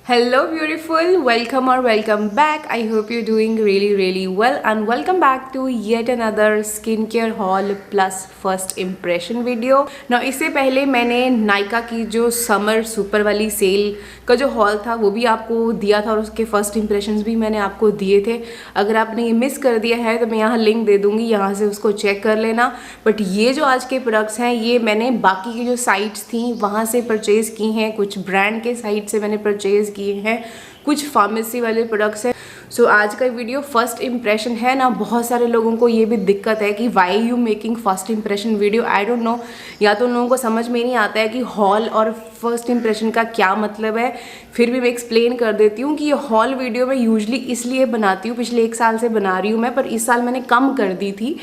Hello beautiful, welcome or welcome back. I hope you're doing really well and welcome back to yet another skincare haul plus first impression video. Now इससे पहले मैंने नायका की जो summer super वाली cell का जो hall था वो भी आपको दिया था और उसके फर्स्ट इंप्रेशंस भी मैंने आपको दिए थे. अगर आपने ये मिस कर दिया है तो मैं यहाँ लिंक दे दूँगी, यहाँ से उसको चेक कर लेना. बट ये जो आज के प्रोडक्ट्स हैं ये मैंने बाकी की जो साइट्स थी वहाँ से परचेज़ की हैं, कुछ ब्रांड के साइट से मैंने परचेज़ किए हैं, कुछ फार्मेसी वाले प्रोडक्ट्स हैं. सो आज का वीडियो फर्स्ट इंप्रेशन है ना. बहुत सारे लोगों को ये भी दिक्कत है कि why you making first impression video. I don't know, या तो उन लोगों को समझ में नहीं आता है कि हॉल और फर्स्ट इंप्रेशन का क्या मतलब है. फिर भी मैं एक्सप्लेन कर देती हूँ कि ये हॉल वीडियो मैं यूजली इसलिए बनाती हूँ, पिछले 1 साल से बना रही हूँ मैं, पर इस साल मैंने कम कर दी थी.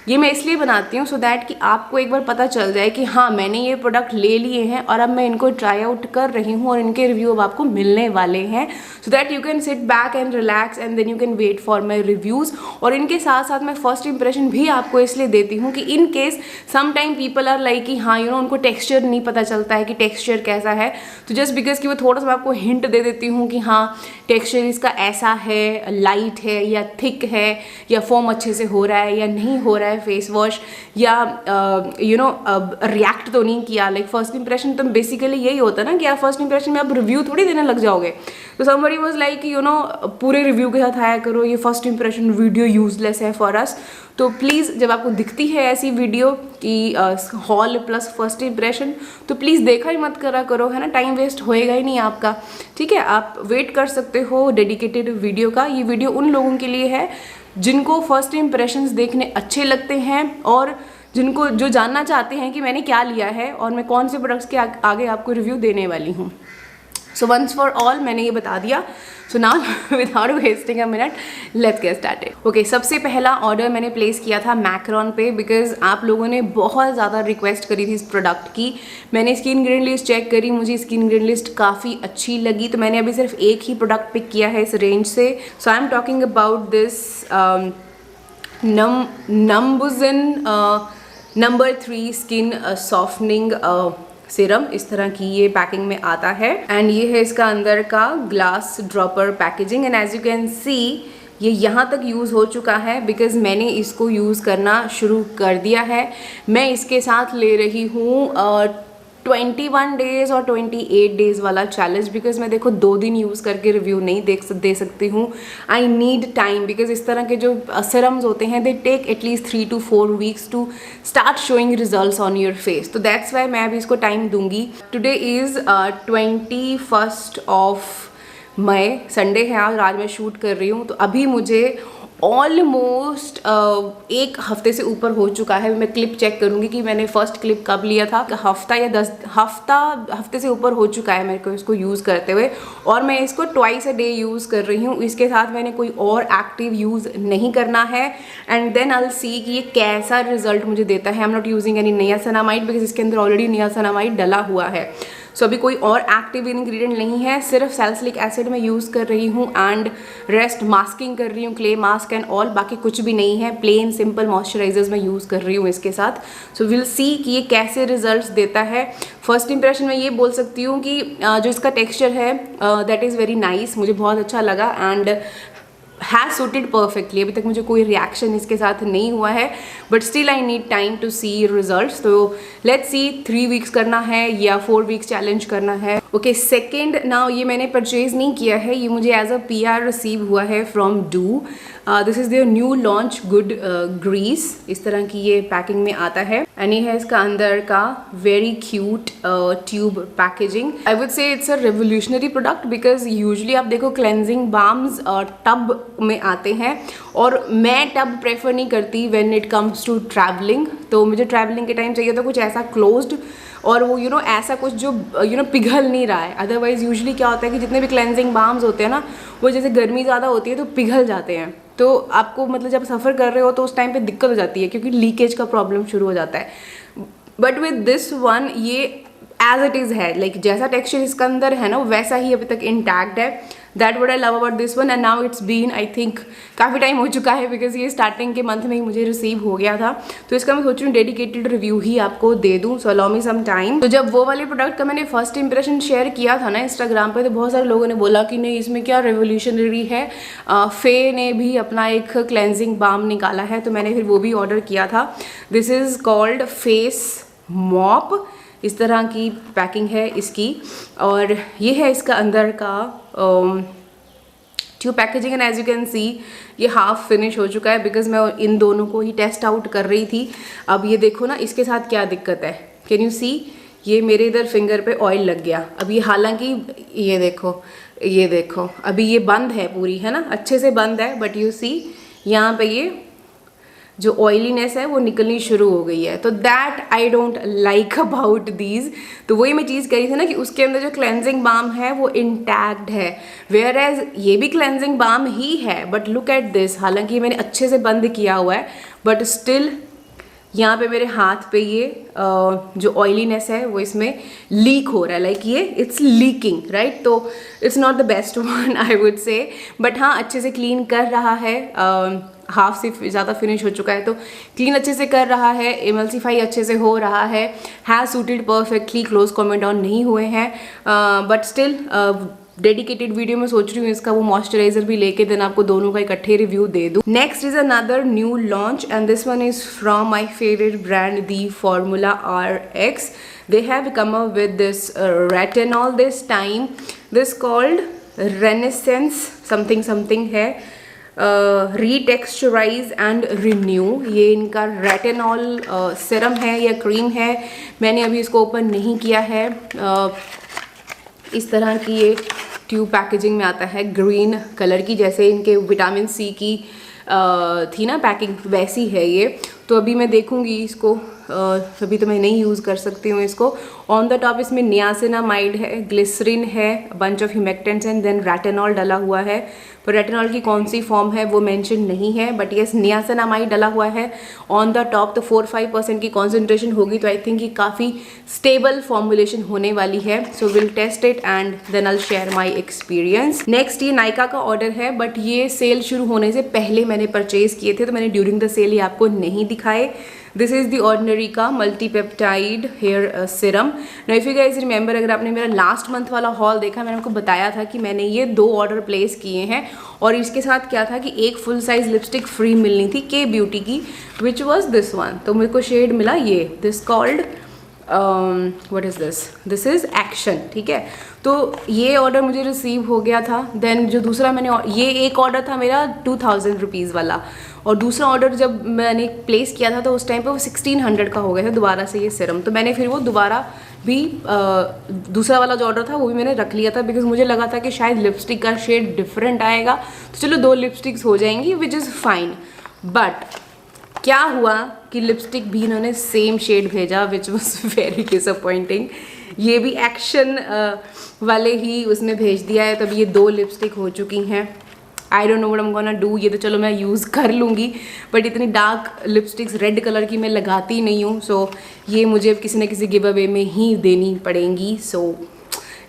ये मैं इसलिए बनाती हूँ सो दैट कि आपको एक बार पता चल जाए कि हाँ मैंने ये प्रोडक्ट ले लिए हैं और अब मैं इनको ट्राई आउट कर रही हूँ और इनके रिव्यू अब आपको मिलने वाले हैं. So that you can sit back and relax and then you can wait for my reviews. और इनके साथ साथ मैं फर्स्ट इंप्रेशन भी आपको इसलिए देती हूँ कि in case some time people are like कि हाँ उनको टेक्स्चर नहीं पता चलता है कि टेक्स्चर कैसा है. तो जस्ट बिकॉज कि वो थोड़ा सा मैं आपको हिंट दे देती हूँ कि हाँ टेक्स्चर इसका ऐसा है, लाइट है या थिक है, या फोम अच्छे से हो रहा है या नहीं हो रहा है फेस वॉश, या रिएक्ट तो नहीं किया. लाइक फर्स्ट इंप्रेशन तो बेसिकली यही होता है ना कि आप फर्स्ट इंप्रेशन में आप रिव्यू थोड़ी देने लग जाओगे. तो समबडी वाज लाइक पूरे रिव्यू के साथ आया करो, ये फर्स्ट इंप्रेशन वीडियो यूजलेस है फॉर अस. तो प्लीज़ जब आपको दिखती है ऐसी वीडियो कि हॉल प्लस फर्स्ट इंप्रेशन, तो प्लीज़ देखा ही मत करा करो, है ना. टाइम वेस्ट होएगा ही नहीं आपका, ठीक है. आप वेट कर सकते हो डेडिकेटेड वीडियो का. ये वीडियो उन लोगों के लिए है जिनको फर्स्ट इंप्रेशंस देखने अच्छे लगते हैं और जिनको जो जानना चाहते हैं कि मैंने क्या लिया है और मैं कौन से प्रोडक्ट्स के आगे आपको रिव्यू देने वाली हूँ. सो वंस फॉर ऑल मैंने ये बता दिया. So now without wasting a minute let's get started. Okay, सबसे पहला ऑर्डर मैंने प्लेस किया था मैक्रॉन पे बिकॉज आप लोगों ने बहुत ज़्यादा रिक्वेस्ट करी थी इस प्रोडक्ट की. मैंने इसकी इंग्रेडिएंट लिस्ट चेक करी, मुझे इसकी इंग्रेडिएंट लिस्ट काफ़ी अच्छी लगी, तो मैंने अभी सिर्फ एक ही प्रोडक्ट पिक किया है इस रेंज से. So I am talking about this Numbuzin number 3 skin softening serum. इस तरह की ये पैकिंग में आता है एंड ये है इसका अंदर का glass dropper packaging. And as you can see ये यहाँ तक यूज़ हो चुका है बिकॉज मैंने इसको यूज़ करना शुरू कर दिया है. मैं इसके साथ ले रही हूँ 21 डेज़ और 28 डेज़ वाला चैलेंज बिकॉज मैं देखो 2 दिन यूज़ करके रिव्यू नहीं दे सकती हूँ. आई नीड टाइम बिकॉज इस तरह के जो सिरम्स होते हैं they take at least 3 to 4 weeks to start showing results on your face. तो दैट्स वाई मैं अभी इसको टाइम दूंगी. टुडे इज़ 21 मई, संडे है आज मैं शूट कर रही हूँ. तो अभी मुझे ऑलमोस्ट 1 हफ्ते से ऊपर हो चुका है. मैं क्लिप चेक करूँगी कि मैंने फर्स्ट क्लिप कब लिया था. हफ्ता या 10 हफ्ते से ऊपर हो चुका है मेरे को इसको यूज़ करते हुए और मैं इसको ट्वाइस अ डे यूज़ कर रही हूँ. इसके साथ मैंने कोई और एक्टिव यूज़ नहीं करना है and then I will see कि ये कैसा रिजल्ट मुझे देता है. I am not using any niacinamide because इसके अंदर ऑलरेडी नियासिनामाइड डला हुआ है. सो अभी कोई और एक्टिव इंग्रेडिएंट नहीं है, सिर्फ सैलिसिलिक एसिड में यूज़ कर रही हूँ एंड रेस्ट मास्किंग कर रही हूँ, क्ले मास्क एंड ऑल. बाकी कुछ भी नहीं है, प्लेन सिंपल मॉइस्चराइजर्स मैं यूज़ कर रही हूँ इसके साथ. सो विल सी कि ये कैसे रिजल्ट्स देता है. फर्स्ट इंप्रेशन में ये बोल सकती हूँ कि जो इसका टेक्स्चर है दैट इज़ वेरी नाइस, मुझे बहुत अच्छा लगा एंड हैज़ सूटेड परफेक्टली. अभी तक मुझे कोई रिएक्शन इसके साथ नहीं हुआ है but still I need time to see results. तो लेट्स सी 3 वीक्स करना है या 4 वीक्स चैलेंज करना है. ओके, सेकेंड नाउ ये मैंने परचेज नहीं किया है, ये मुझे एज अ PR रिसीव हुआ है फ्रॉम डू. This is their new launch good grease. इस तरह की ये पैकिंग में आता है एंड ये है इसका अंदर का very cute tube packaging. I would say it's a revolutionary product because usually आप देखो क्लेंजिंग बाम्स टब में आते हैं और मैं टब प्रेफर नहीं करती when it comes to travelling. तो मुझे ट्रैवलिंग के टाइम चाहिए था कुछ ऐसा क्लोज्ड और वो ऐसा कुछ जो पिघल नहीं रहा है. अदरवाइज यूजली क्या होता है कि जितने भी क्लेंजिंग बाम्स होते हैं ना वो जैसे गर्मी ज़्यादा होती है तो पिघल जाते हैं. तो आपको मतलब जब सफ़र कर रहे हो तो उस टाइम पे दिक्कत हो जाती है क्योंकि लीकेज का प्रॉब्लम शुरू हो जाता है. बट विद दिस वन ये एज इट इज़ है, लाइक जैसा टेक्सचर इसका अंदर है ना वैसा ही अभी तक इंटैक्ट है. That would I love about this one. And now it's been I think काफ़ी टाइम हो चुका है, बिकॉज ये स्टार्टिंग के मंथ में ही मुझे रिसीव हो गया था, तो इसका मैं सोच रही हूँ डेडिकेटेड रिव्यू ही आपको दे दूँ, सो अलाउ मी सम टाइम। तो जब वो वाले प्रोडक्ट का मैंने फर्स्ट इंप्रेशन शेयर किया था ना इंस्टाग्राम पे, तो बहुत सारे लोगों ने बोला कि नहीं इसमें क्या रेवोल्यूशनरी है, फे ने भी अपना एक क्लेंजिंग बाम निकाला है, तो मैंने फिर वो भी ऑर्डर किया था। This is called face mop, इस तरह की पैकिंग है इसकी, और ये है इसका अंदर का tube packaging. And as you can see ये हाफ फिनिश हो चुका है, बिकॉज मैं इन दोनों को ही टेस्ट आउट कर रही थी। अब ये देखो ना इसके साथ क्या दिक्कत है, कैन यू सी, ये मेरे इधर फिंगर पे ऑयल लग गया। अब ये हालांकि ये देखो अभी ये बंद है पूरी, है ना, अच्छे से बंद है, बट यू सी यहाँ पे ये जो ऑयलीनेस है वो निकलनी शुरू हो गई है। तो that I don't like about these. तो वही मैं चीज़ करी थी ना कि उसके अंदर जो क्लेंजिंग बाम है वो इंटैक्ट है, वेयर एज ये भी क्लेंजिंग बाम ही है, बट लुक एट दिस, हालांकि मैंने अच्छे से बंद किया हुआ है, बट स्टिल यहाँ पे मेरे हाथ पे ये जो ऑयलीनेस है वो इसमें लीक हो रहा है, लाइक ये इट्स लीकिंग, राइट। तो it's not the best one I would say, but हाँ अच्छे से क्लीन कर रहा है, हाफ से ज़्यादा फिनिश हो चुका है, तो क्लीन अच्छे से कर रहा है, एमल्सीफाई अच्छे से हो रहा है, has suited perfectly, close comment on नहीं हुए हैं, बट स्टिल डेडिकेटेड वीडियो में सोच रही हूँ इसका वो मॉइस्चराइजर भी लेके देन आपको दोनों का इकट्ठे रिव्यू दे दूँ। Next is another new launch and this one is from my favourite brand the formula RX. They have come up with this retinol this time. This called Renaissance something है, रीटेक्सचराइज and renew. ये इनका retinol Siram है या cream है, मैंने अभी इसको open नहीं किया है। इस तरह की ये ट्यूब पैकेजिंग में आता है, ग्रीन कलर की, जैसे इनके विटामिन सी की थी ना पैकिंग, वैसी है ये। तो अभी मैं देखूंगी इसको, अभी तो मैं नहीं यूज़ कर सकती हूँ इसको। ऑन द टॉप इसमें नियासिनामाइड है, ग्लिसरीन है, bunch of humectants and then retinol डला हुआ है, पर रेटिनॉल की कौन सी फॉर्म है वो मेंशन नहीं है, बट यस नियासिनामाइड डला हुआ है ऑन द टॉप। तो 4-5% की कॉन्सेंट्रेशन होगी, तो आई थिंक ये काफ़ी स्टेबल फॉर्मुलेशन होने वाली है। So will test it and then I share my experience. Next ये नायका का ऑर्डर है, बट ये सेल शुरू होने से पहले मैंने परचेज किए थे, तो मैंने ड्यूरिंग द सेल ये आपको नहीं दिखाए। दिस इज़ द ऑर्डिनरी का multipeptide hair serum. Now if you guys remember, अगर आपने मेरा लास्ट मंथ वाला हॉल देखा, मैंने आपको बताया था कि मैंने ये 2 ऑर्डर प्लेस किए हैं, और इसके साथ क्या था कि एक फुल साइज लिपस्टिक फ्री मिलनी थी के ब्यूटी की, विच वॉज दिस वन। तो मेरे को शेड मिला ये, this called what is this, this is action, ठीक है। तो ये ऑर्डर मुझे रिसीव हो गया था। देन जो दूसरा मैंने, ये एक ऑर्डर था मेरा 2000 रुपीज़ वाला, और दूसरा ऑर्डर जब मैंने प्लेस किया था तो उस टाइम पे वो 1600 का हो गया था दोबारा से ये सिरम। तो मैंने फिर वो दोबारा भी दूसरा वाला जो ऑर्डर था वो भी मैंने रख लिया था, बिकॉज मुझे लगा था कि शायद लिपस्टिक का शेड डिफरेंट आएगा, तो चलो 2 लिपस्टिक्स हो जाएंगी, विच इज़ फाइन। बट क्या हुआ कि लिपस्टिक भी इन्होंने सेम शेड भेजा, विच वॉज वेरी डिसअपॉइंटिंग। ये भी एक्शन वाले ही उसने भेज दिया है, तब ये 2 लिपस्टिक हो चुकी हैं। I don't know what I am gonna do. ये तो चलो मैं यूज़ कर लूँगी, बट इतनी डार्क लिपस्टिक्स रेड कलर की मैं लगाती नहीं हूँ, सो ये मुझे अब किसी न किसी गिव अवे में ही देनी पड़ेंगी। सो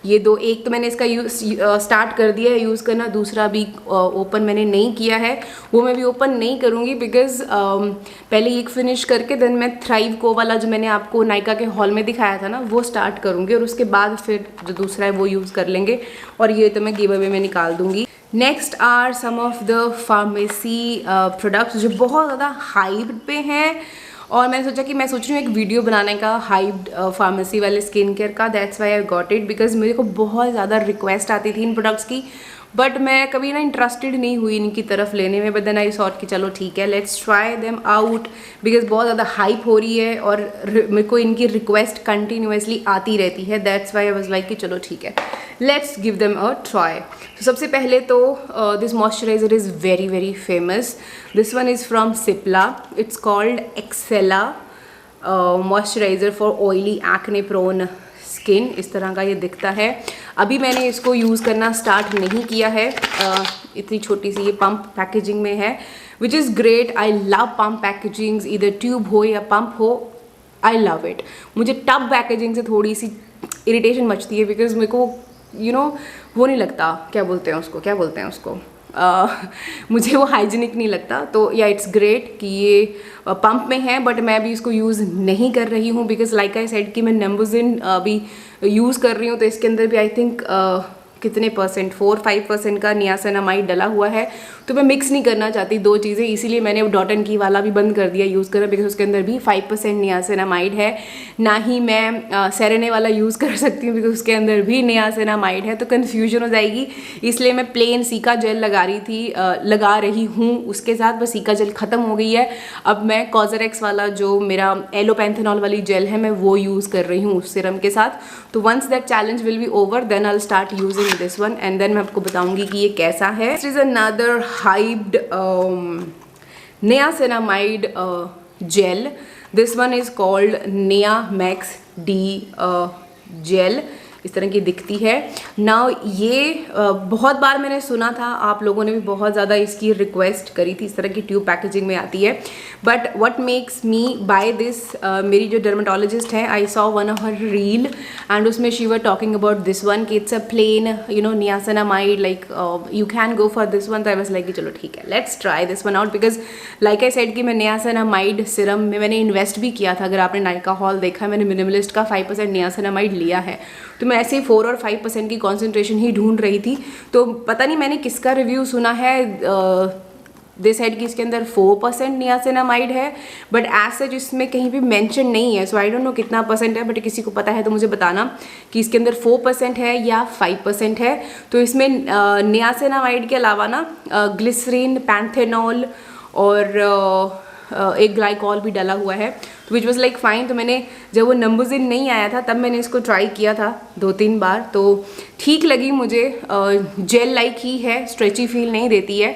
ये 2, एक तो मैंने इसका स्टार्ट कर दिया है यूज़ करना, दूसरा भी ओपन मैंने नहीं किया है, वो मैं भी ओपन नहीं करूँगी, बिकॉज पहले एक फिनिश करके देन मैं थ्राइव को वाला जो मैंने आपको नायका के हॉल में दिखाया था ना वो स्टार्ट करूँगी, और उसके बाद फिर जो दूसरा है वो यूज़ कर लेंगे, और ये तो मैं गिव अवे में निकाल दूँगी। Next are some of the pharmacy products जो बहुत ज़्यादा हाइप पे हैं, और मैंने सोचा कि मैं सोच रही हूँ एक वीडियो बनाने का हाइप्ड फार्मेसी वाले स्किन केयर का। That's why I got it, because मेरे को बहुत ज़्यादा रिक्वेस्ट आती थी इन प्रोडक्ट्स की, बट मैं कभी ना इंटरेस्टेड नहीं हुई इनकी तरफ लेने में। बट देन आई सॉट कि चलो ठीक है, let's try them out, because बहुत ज़्यादा हाइप हो रही है और मेरे को इनकी रिक्वेस्ट कंटिन्यूसली आती रहती है। That's why I was like कि चलो ठीक है, let's give them a try. तो सबसे पहले तो this moisturiser is very very famous. This one is from Cipla, it's called Excela moisturiser for oily acne prone skin. इस तरह का ये दिखता है। अभी मैंने इसको यूज़ करना स्टार्ट नहीं किया है, इतनी छोटी सी ये पंप पैकेजिंग में है, which is great. I love pump packagings, इधर ट्यूब हो या पंप हो, आई लव इट। मुझे टब पैकेजिंग से थोड़ी सी इरिटेशन मचती है, बिकॉज मेरे को वो नहीं लगता, क्या बोलते हैं उसको मुझे वो हाइजीनिक नहीं लगता। तो या इट्स ग्रेट कि ये पंप में है, बट मैं अभी इसको यूज़ नहीं कर रही हूँ बिकॉज लाइक आई सेड कि मैं नम्बुजिन अभी यूज़ कर रही हूँ, तो इसके अंदर भी आई थिंक कितने परसेंट 4-5% का नियासिनामाइड डला हुआ है, तो मैं मिक्स नहीं करना चाहती दो चीज़ें, इसीलिए मैंने डॉट एंड की वाला भी बंद कर दिया यूज़ करना बिकॉज उसके अंदर भी 5% नियासिनामाइड है। ना ही मैं सेरेने वाला यूज़ कर सकती हूँ बिकॉज उसके अंदर भी नियासिनामाइड है, तो कन्फ्यूजन हो जाएगी। इसलिए मैं प्लेन सीका जेल लगा रही हूँ उसके साथ, बस सीका जेल ख़त्म हो गई है। अब मैं कॉजरेक्स वाला जो मेरा एलोपेंथेनॉल वाली जेल है मैं वो यूज़ कर रही हूँ उस सिरम के साथ। तो once that challenge will be over then I will start using this one and then मैं आपको बताऊंगी कि ये कैसा है। This is another hyped niacinamide gel. This one is called Nia Max D gel, इस तरह की दिखती है। नाउ ये बहुत बार मैंने सुना था, आप लोगों ने भी बहुत ज़्यादा इसकी रिक्वेस्ट करी थी, इस तरह की ट्यूब पैकेजिंग में आती है। But what makes me buy this, मेरी जो डर्माटोलॉजिस्ट है, I saw one of her reel and उसमें she were talking about this one कि it's a plain niacinamide, like you can go for this one. तो I was like चलो ठीक है, let's try this one out because like I said कि मैं niacinamide Siram में मैंने इन्वेस्ट भी किया था। अगर आपने नाइका हॉल देखा है, मैंने मिनिमलिस्ट का 5% नियासिनामाइड लिया है, तो मैं ऐसे 4 और 5% की कॉन्सेंट्रेशन ही ढूंढ रही थी। तो पता नहीं मैंने किसका रिव्यू सुना है, दे सेड कि इसके अंदर 4% नियासिनामाइड है, बट एज सच इसमें कहीं भी मेंशन नहीं है। सो आई डोंट नो कितना परसेंट है, बट किसी को पता है तो मुझे बताना कि इसके अंदर 4% है या 5% है। तो इसमें नियासिनामाइड के अलावा ना ग्लिसरीन, पैंथेनॉल और एक ग्लाइकॉल भी डाला हुआ है, तो विच वॉज लाइक फाइन। तो मैंने जब वो नम्बुजिन नहीं आया था तब मैंने इसको ट्राई किया था 2-3 बार, तो ठीक लगी मुझे। जेल लाइक ही है, स्ट्रेची फील नहीं देती है।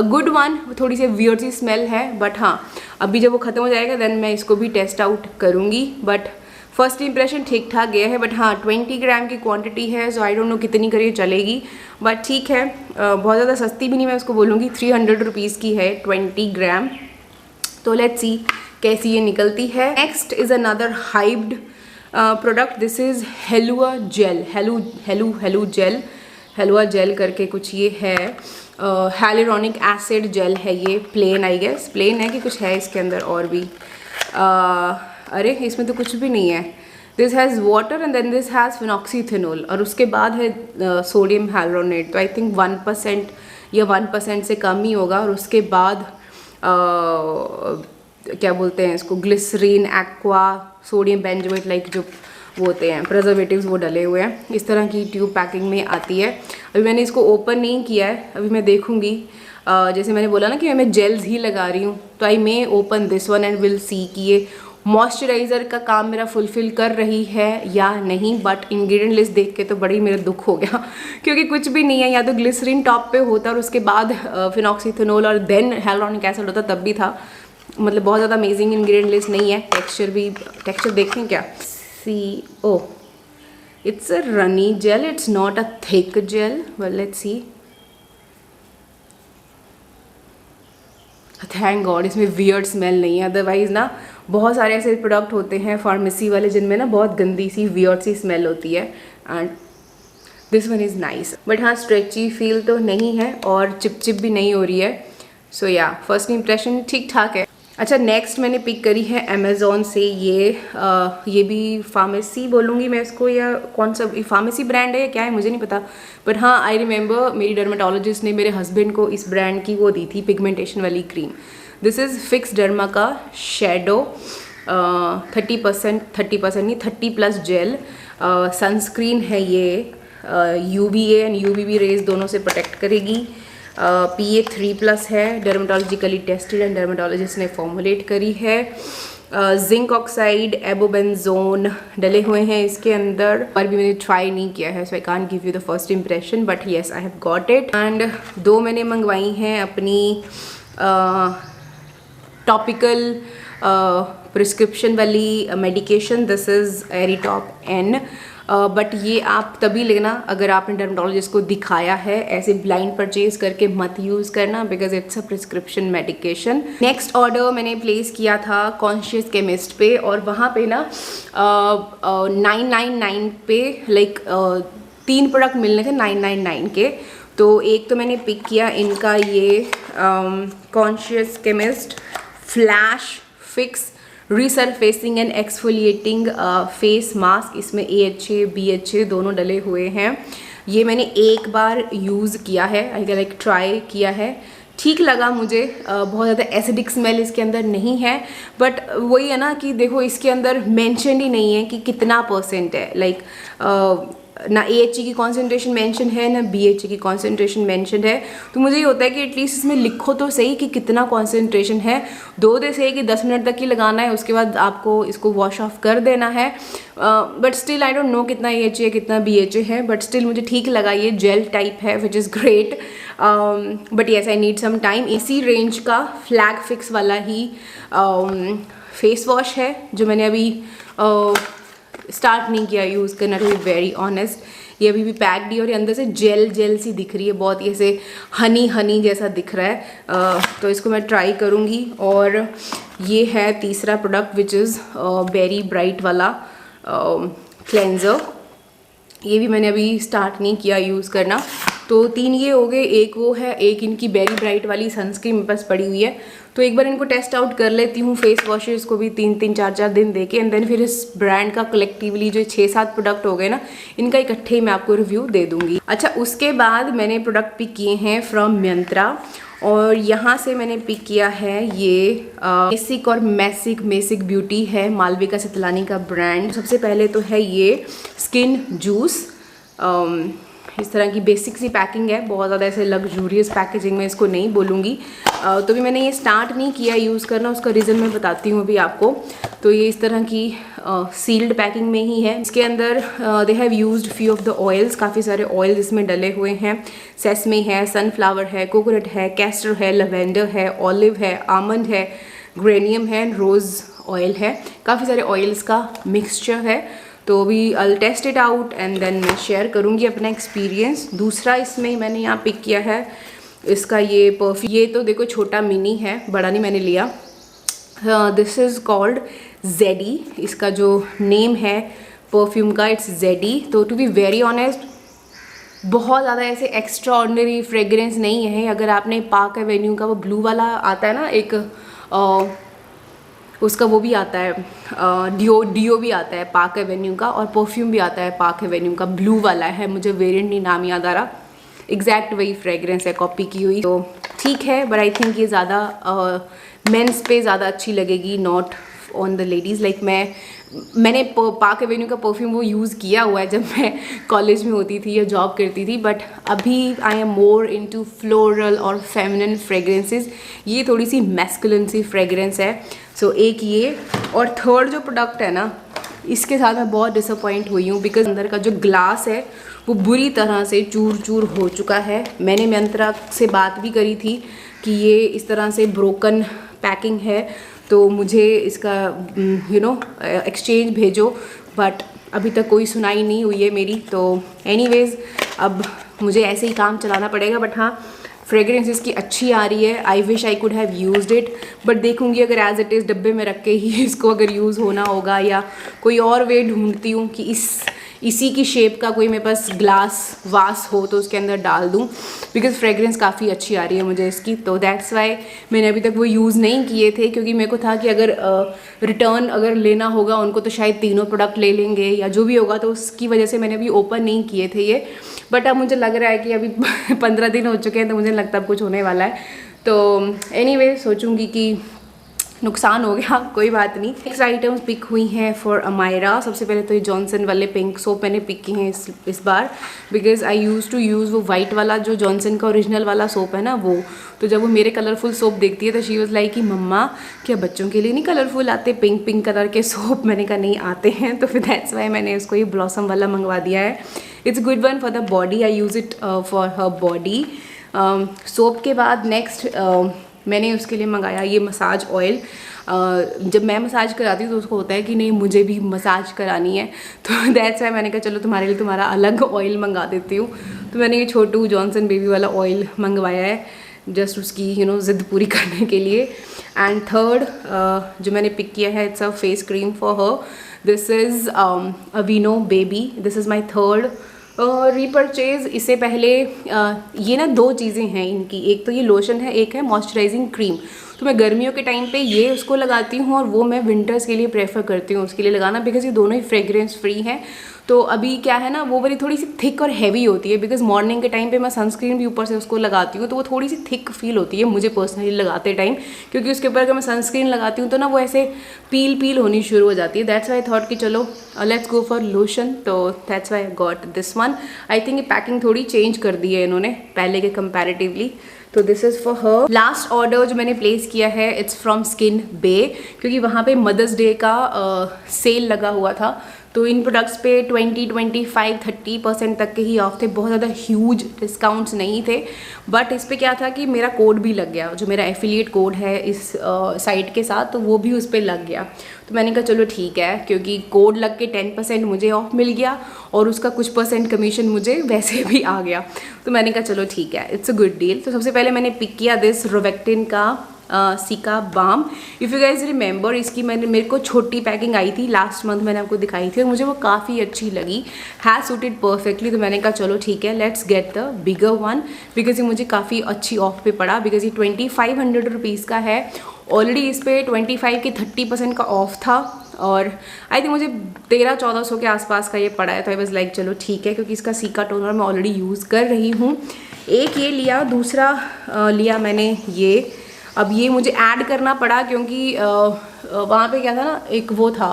गुड वन, थोड़ी सी वियर्ड सी स्मेल है, बट हाँ अभी जब वो ख़त्म हो जाएगा देन मैं इसको भी टेस्ट आउट करूँगी। बट फर्स्ट इंप्रेशन ठीक ठाक गया है, बट हाँ 20 ग्राम की क्वांटिटी है, सो आई डोंट नो कितनी करिए चलेगी, बट ठीक है। बहुत ज़्यादा सस्ती भी नहीं मैं उसको बोलूँगी, 300 रुपीज़ की है 20 ग्राम। तो लेट्स सी कैसी ये निकलती है। Next is another hyped product, this is हेलुआ जेल, हेलू जेल, हेलुआ जेल करके कुछ ये है। हाइलुरोनिक एसिड जेल है ये, प्लेन आई गेस, प्लेन है कि कुछ है इसके अंदर और भी। अरे इसमें तो कुछ भी नहीं है। This has water and then this has phenoxyethanol और उसके बाद है सोडियम हाइलुरोनेट। तो आई थिंक 1% या 1% से कम ही होगा। और उसके बाद क्या बोलते हैं इसको, glycerin, aqua, sodium benzoate, like जो वो होते हैं प्रिजर्वेटिव्स, वो डले हुए हैं। इस तरह की ट्यूब पैकिंग में आती है। अभी मैंने इसको ओपन नहीं किया है, अभी मैं देखूंगी। जैसे मैंने बोला ना कि मैं जेल्स ही लगा रही हूँ, तो I may open this one and will see कि ये मॉइस्चराइज़र का काम मेरा फुलफिल कर रही है या नहीं। बट इंग्रेडिएंट लिस्ट देख के तो बड़ी मेरा दुख हो गया क्योंकि कुछ भी नहीं है। या तो ग्लिसरीन टॉप पे होता और उसके बाद फिनॉक्सीथिनोल और देन हाइलुरोनिक एसिड होता तब भी था। मतलब बहुत ज़्यादा अमेजिंग इंग्रेडिएंट लिस्ट नहीं है। टेक्सचर देखें क्या, see oh it's a runny gel, it's not a thick gel. Well let's see. Thank God इसमें वियर्ड स्मेल नहीं है, अदरवाइज ना बहुत सारे ऐसे प्रोडक्ट होते हैं फार्मेसी वाले जिनमें ना बहुत गंदी सी वियर्ड सी स्मेल होती है। And this one is nice, but हाँ स्ट्रेची फील तो नहीं है और चिप भी नहीं हो रही है। सो या फर्स्ट इंप्रेशन ठीक ठाक है। अच्छा, नेक्स्ट मैंने पिक करी है अमेज़ॉन से ये भी फार्मेसी बोलूँगी मैं इसको, या कौन सा फार्मेसी ब्रांड है या क्या है मुझे नहीं पता। बट हाँ आई रिमेंबर मेरी डर्माटोलॉजिस्ट ने मेरे हस्बैंड को इस ब्रांड की वो दी थी पिगमेंटेशन वाली cream. This is fix derma का शेडो 30% नहीं 30+ जेल। सनस्क्रीन है ये, UVA एंड UVB रेज दोनों से प्रोटेक्ट करेगी। PA3+ है, डर्माटोलॉजिकली टेस्टेड एंड डर्माटोलॉजिस्ट ने फॉर्मुलेट करी है। जिंक ऑक्साइड, एबोबेंजोन डले हुए हैं इसके अंदर, और भी मैंने ट्राई नहीं किया है, so I can't give you the first impression, but yes I have got it. And 2 मैंने मंगवाई हैं अपनी टॉपिकल प्रिस्क्रिप्शन वाली मेडिकेशन। दिस इज़ एरिटॉप N, बट ये आप तभी लेना अगर आपने डर्माटोलॉजिस्ट को दिखाया है। ऐसे ब्लाइंड परचेज करके मत यूज़ करना because it's a prescription medication. Next order मैंने प्लेस किया था कॉन्शियस केमिस्ट पे, और वहाँ पे ना 999 पे लाइक 3 प्रोडक्ट मिलने थे 999 के। तो एक तो मैंने पिक किया इनका ये conscious chemist flash fix resurfacing and exfoliating face mask. इसमें AHA BHA दोनों डले हुए हैं। ये मैंने एक बार यूज़ किया है, लाइक ट्राई किया है, ठीक लगा मुझे। बहुत ज़्यादा एसिडिक स्मेल इसके अंदर नहीं है, बट वही है ना कि देखो इसके अंदर मेंशन ही नहीं है कि कितना % है। लाइक ना AHA की कॉन्सेंट्रेशन मेंशन है ना BHA की कॉन्सेंट्रेशन मेंशन है। तो मुझे ये होता है कि एटलीस्ट इसमें लिखो तो सही कि कितना कॉन्सेंट्रेशन है। 2 दे सही कि 10 मिनट तक ही लगाना है, उसके बाद आपको इसको वॉश ऑफ कर देना है। But still I don't know कितना AHA है कितना BHA है, बट स्टिल मुझे ठीक लगा। ये जेल टाइप है which is great, but yes I need some time. इसी रेंज का फ्लैग फिक्स वाला ही फेस वॉश है जो मैंने अभी स्टार्ट नहीं किया यूज़ करना, टू बी वेरी ऑनेस्ट। ये अभी भी पैक्ड ही और ये अंदर से जेल सी दिख रही है, बहुत ही ऐसे हनी जैसा दिख रहा है। तो इसको मैं ट्राई करूँगी। और ये है तीसरा product which is berry bright वाला क्लेंजर। ये भी मैंने अभी स्टार्ट नहीं किया यूज़ करना। तो 3 ये हो गए, एक वो है, एक इनकी बेरी ब्राइट वाली सनस्क्रीन मेरे पास पड़ी हुई है। तो एक बार इनको टेस्ट आउट कर लेती हूँ फेस वॉशेस को भी 3-3 4-4 दिन देके, एंड देन फिर इस ब्रांड का कलेक्टिवली जो 6-7 प्रोडक्ट हो गए ना, इनका इकट्ठे ही मैं आपको रिव्यू दे दूँगी। अच्छा, उसके बाद मैंने प्रोडक्ट पिक किए हैं फ्रॉम मिंत्रा, और यहाँ से मैंने पिक किया है ये मेसिक और मेसिक ब्यूटी है, मालविका सितलानी का ब्रांड। सबसे पहले तो है ये स्किन जूस। इस तरह की बेसिक सी पैकिंग है, बहुत ज़्यादा ऐसे लग्जूरियस पैकेजिंग में इसको नहीं बोलूँगी। तो भी मैंने ये स्टार्ट नहीं किया यूज़ करना, उसका रीज़न मैं बताती हूँ अभी आपको। तो ये इस तरह की सील्ड पैकिंग में ही है। इसके अंदर they have used few of the oils, काफ़ी सारे ऑयल्स इसमें डले हुए हैं। सेसमे है, सनफ्लावर है, कोकोनट है, कैस्टर है, लवेंडर है, ऑलिव है, आमंड है, ग्रेनियम है, रोज़ ऑयल है। काफ़ी सारे ऑयल्स का मिक्सचर है। तो अभी I test it out and then मैं शेयर करूँगी अपना एक्सपीरियंस। दूसरा इसमें मैंने यहाँ पिक किया है इसका ये परफ्यूम। ये तो देखो छोटा मिनी है, बड़ा नहीं मैंने लिया। दिस इज़ कॉल्ड जेडी, इसका जो नेम है परफ्यूम का, इट्स जेडी। तो टू बी वेरी ऑनेस्ट, बहुत ज़्यादा ऐसे एक्स्ट्रा ऑर्डिनरी फ्रेगरेंस नहीं है। अगर आपने पार्क एवेन्यू का वो ब्लू वाला आता है ना एक, उसका वो भी आता है, डियो भी आता है पार्क एवेन्यू का, और परफ्यूम भी आता है पार्क एवेन्यू का, ब्लू वाला है, मुझे वेरिएंट नहीं नाम याद आ रहा, एग्जैक्ट वही फ्रेगरेंस है, कॉपी की हुई। तो ठीक है, बट आई थिंक ये ज़्यादा मेंस पे ज़्यादा अच्छी लगेगी, not on the ladies. Like मैंने पार्क एवेन्यू का परफ्यूम वो यूज़ किया हुआ है जब मैं कॉलेज में होती थी या जॉब करती थी, बट अभी I am more into floral और फेमिनिन फ्रेगरेंसेस। ये थोड़ी सी मैस्कुलिन सी फ्रेगरेंस है। सो एक ये, और थर्ड जो प्रोडक्ट है ना, इसके साथ मैं बहुत डिसअपॉइंट हुई हूँ, बिकॉज अंदर का जो ग्लास है वो बुरी तरह से चूर चूर हो चुका है। मैंने मिंत्रा से बात भी करी थी कि ये इस तरह से ब्रोकन पैकिंग है, तो मुझे इसका एक्सचेंज भेजो, बट अभी तक कोई सुनाई नहीं हुई है मेरी। तो एनीवेज अब मुझे ऐसे ही काम चलाना पड़ेगा। बट हाँ, फ्रेगरेंस इसकी अच्छी आ रही है। I wish I could have used it, but देखूंगी अगर एज इट इज़ डब्बे में रख के ही इसको अगर यूज़ होना होगा, या कोई और वे ढूंढती हूँ कि इसी की शेप का कोई मेरे पास ग्लास वास हो तो उसके अंदर डाल दूँ, बिकॉज फ्रेगरेंस काफ़ी अच्छी आ रही है मुझे इसकी। तो दैट्स वाई मैंने अभी तक वो यूज़ नहीं किए थे, क्योंकि मेरे को था कि अगर रिटर्न अगर लेना होगा उनको तो शायद तीनों प्रोडक्ट ले लेंगे या जो भी होगा, तो उसकी वजह से मैंने अभी ओपन नहीं किए थे ये। बट अब मुझे लग रहा है कि अभी 15 दिन हो चुके हैं, तो मुझे लगता है अब कुछ होने वाला है। तो एनीवे सोचूंगी कि नुकसान हो गया, कोई बात नहीं। नेक्स्ट आइटम्स पिक हुई हैं फॉर अमायरा। सबसे पहले तो ये जॉनसन वाले पिंक सोप मैंने पिक की हैं इस बार, because I used to use वो वाइट वाला जो जॉनसन का ओरिजिनल वाला सोप है ना वो। तो जब वो मेरे कलरफुल सोप देखती है तो शी वॉज लाइक कि मम्मा क्या बच्चों के लिए नहीं कलरफुल आते पिंक कलर के सोप? मैंने कहा नहीं आते हैं। तो फिर दैट्स वाई मैंने इसको ये ब्लॉसम वाला मंगवा दिया है। It's good one for the body, I use it for her body. Soap के बाद नेक्स्ट मैंने उसके लिए मंगाया ये मसाज ऑयल। जब मैं मसाज कराती हूँ तो उसको होता है कि नहीं मुझे भी मसाज करानी है, तो दैट्स वाई मैंने कहा चलो तुम्हारे लिए तुम्हारा अलग ऑयल मंगा देती हूँ। तो मैंने ये छोटू जॉनसन बेबी वाला ऑयल मंगवाया है, जस्ट उसकी ज़िद पूरी करने के लिए। एंड थर्ड जो मैंने पिक किया है, it's a face cream for her. This is अवीनो baby. This is my third repurchase इससे पहले ये ना 2 चीज़ें हैं इनकी, एक तो ये लोशन है, एक है मॉइस्चराइजिंग क्रीम। तो मैं गर्मियों के टाइम पे ये उसको लगाती हूँ और वो मैं विंटर्स के लिए प्रेफर करती हूँ उसके लिए लगाना, बिकॉज ये दोनों ही फ्रेग्रेंस फ्री हैं। तो अभी क्या है ना, वो वाली थोड़ी सी थिक और हैवी होती है, बिकॉज मॉर्निंग के टाइम पे मैं सनस्क्रीन भी ऊपर से उसको लगाती हूँ, तो वो थोड़ी सी थिक फील होती है मुझे पर्सनली लगाते टाइम, क्योंकि उसके ऊपर अगर मैं सनस्क्रीन लगाती हूँ तो ना वो ऐसे पील होनी शुरू हो जाती है। दैट्स वाई आई थॉट कि चलो लेट्स गो फॉर लोशन, तो that's why I got this one. I think ये पैकिंग थोड़ी चेंज कर दी है इन्होंने पहले के कंपैरेटिवली। तो this is for her. Last order जो मैंने प्लेस किया है इट्स फ्रॉम स्किन बे, क्योंकि वहाँ पे मदर्स डे का सेल लगा हुआ था, तो इन प्रोडक्ट्स पे 20, 25, 30% तक के ही ऑफ थे, बहुत ज़्यादा ह्यूज डिस्काउंट्स नहीं थे। बट इस पे क्या था कि मेरा कोड भी लग गया, जो मेरा एफिलिएट कोड है इस साइट के साथ, तो वो भी उस पर लग गया। तो मैंने कहा चलो ठीक है, क्योंकि कोड लग के 10% मुझे ऑफ मिल गया और उसका कुछ % कमीशन मुझे वैसे भी आ गया। तो मैंने कहा चलो ठीक है, इट्स अ गुड डील। तो सबसे पहले मैंने पिक किया दिस रोवेक्टिन का cica balm. If you guys remember, इसकी मेरे को छोटी पैकिंग आई थी लास्ट मंथ, मैंने आपको दिखाई थी और मुझे वो काफ़ी अच्छी लगी, हैज़ सूटेड परफेक्टली। तो मैंने कहा चलो ठीक है, let's get the bigger one, because ये मुझे काफ़ी अच्छी ऑफ पे पड़ा, बिकॉज ये 2500 रुपीज़ का है। ऑलरेडी इस पर 25 की 30% का ऑफ था और आई थिंक मुझे 1300-1400 के आसपास का ये पड़ा है। तो आई वाज लाइक चलो ठीक है, क्योंकि इसका सिका टोनर मैं ऑलरेडी यूज़ कर रही हूँ। एक ये लिया, दूसरा लिया मैंने ये। अब ये मुझे ऐड करना पड़ा क्योंकि वहाँ पे क्या था ना, एक वो था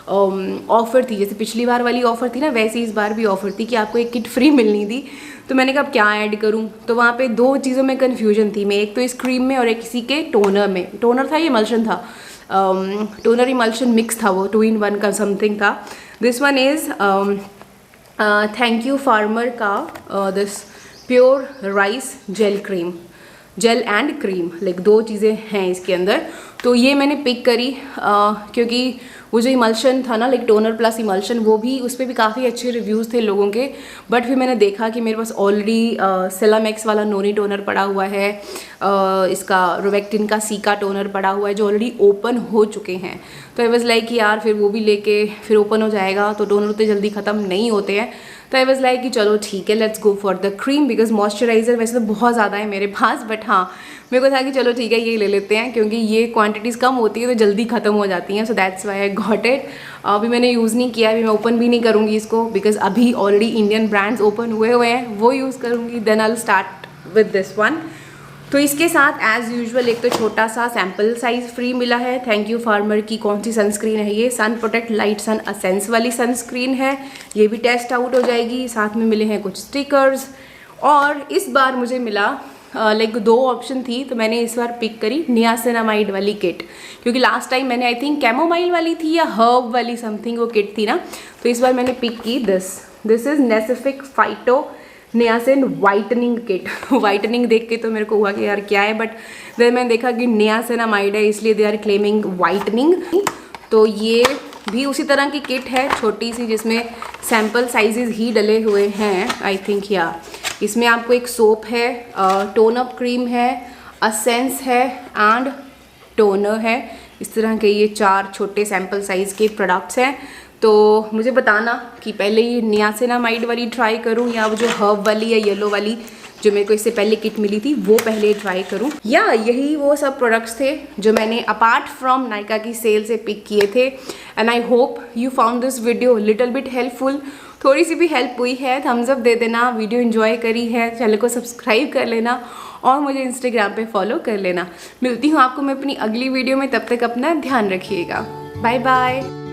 ऑफ़र थी, जैसे पिछली बार वाली ऑफ़र थी ना, वैसे इस बार भी ऑफ़र थी कि आपको एक किट फ्री मिलनी थी। तो मैंने कहा अब क्या ऐड करूँ, तो वहाँ पे 2 चीज़ों में कन्फ्यूजन थी मैं, एक तो इस क्रीम में और एक इसी के टोनर में। टोनर था, ये इमल्शन था, टोनर इमल्शन मिक्स था, वो 2 in 1 का समथिंग था। This one is thank you farmer का this pure rice gel cream, gel and cream, like 2 चीज़ें हैं इसके अंदर। तो ये मैंने पिक करी क्योंकि वो जो इमल्शन था ना, लाइक टोनर प्लस इमल्शन, वो भी उस पर भी काफ़ी अच्छे रिव्यूज़ थे लोगों के। बट फिर मैंने देखा कि मेरे पास ऑलरेडी सेलामेक्स वाला नोनी टोनर पड़ा हुआ है, इसका रोवेक्टिन का सिका टोनर पड़ा हुआ है जो ऑलरेडी ओपन हो चुके हैं। तो आई वाज लाइक यार फिर वो भी लेके फिर ओपन हो जाएगा, तो टोनर उतने जल्दी ख़त्म नहीं होते हैं। तो आई वाज लाइक कि चलो ठीक है, let's go for the cream, because moisturiser वैसे तो बहुत ज़्यादा है मेरे पास, बट हाँ मेरे को था कि चलो ठीक है ये ले लेते हैं, क्योंकि ये क्वांटिटीज़ कम होती है तो जल्दी ख़त्म हो जाती हैं। So that's why I got it. अभी मैंने यूज़ नहीं किया, अभी मैं ओपन भी नहीं करूँगी इसको, बिकॉज अभी ऑलरेडी इंडियन ब्रांड्स ओपन हुए हैं, वो यूज़ करूँगी, then I will start with this one. तो इसके साथ एज़ यूजुअल एक तो छोटा सा सैम्पल साइज़ फ्री मिला है। थैंक यू फार्मर की कौन सी सनस्क्रीन है ये, सन प्रोटेक्ट लाइट सन असेंस वाली सनस्क्रीन है, ये भी टेस्ट आउट हो जाएगी। साथ में मिले हैं कुछ स्टिकर्स, और इस बार मुझे मिला लाइक 2 ऑप्शन थी, तो मैंने इस बार पिक करी नियासिनामाइड वाली किट, क्योंकि लास्ट टाइम मैंने आई थिंक कैमोमाइल वाली थी या हर्ब वाली समथिंग वो किट थी ना, तो इस बार मैंने पिक की this is Nacific phyto niacin whitening kit. Whitening देख के तो मेरे को हुआ कि यार क्या है, बट देन मैंने देखा कि नियासिनामाइड है, इसलिए दे आर क्लेमिंग वाइटनिंग। तो ये भी उसी तरह की किट है, छोटी सी, जिसमें सैम्पल साइजेस ही डले हुए हैं आई थिंक। या इसमें आपको एक सोप है, टोन अप क्रीम है, असेंस है एंड टोनर है। इस तरह के ये 4 छोटे सैम्पल साइज़ के प्रोडक्ट्स हैं। तो मुझे बताना कि पहले ये नियासिनामाइड वाली ट्राई करूं या वो जो हर्ब वाली या येलो वाली जो मेरे को इससे पहले किट मिली थी वो पहले ट्राई करूं, या यही वो सब प्रोडक्ट्स थे जो मैंने अपार्ट फ्रॉम नायका की सेल से पिक किए थे। And I hope you found this video little bit helpful. थोड़ी सी भी हेल्प हुई है, थम्स अप दे देना, वीडियो एंजॉय करी है, चैनल को सब्सक्राइब कर लेना और मुझे इंस्टाग्राम पे फॉलो कर लेना। मिलती हूँ आपको मैं अपनी अगली वीडियो में, तब तक अपना ध्यान रखिएगा। Bye bye.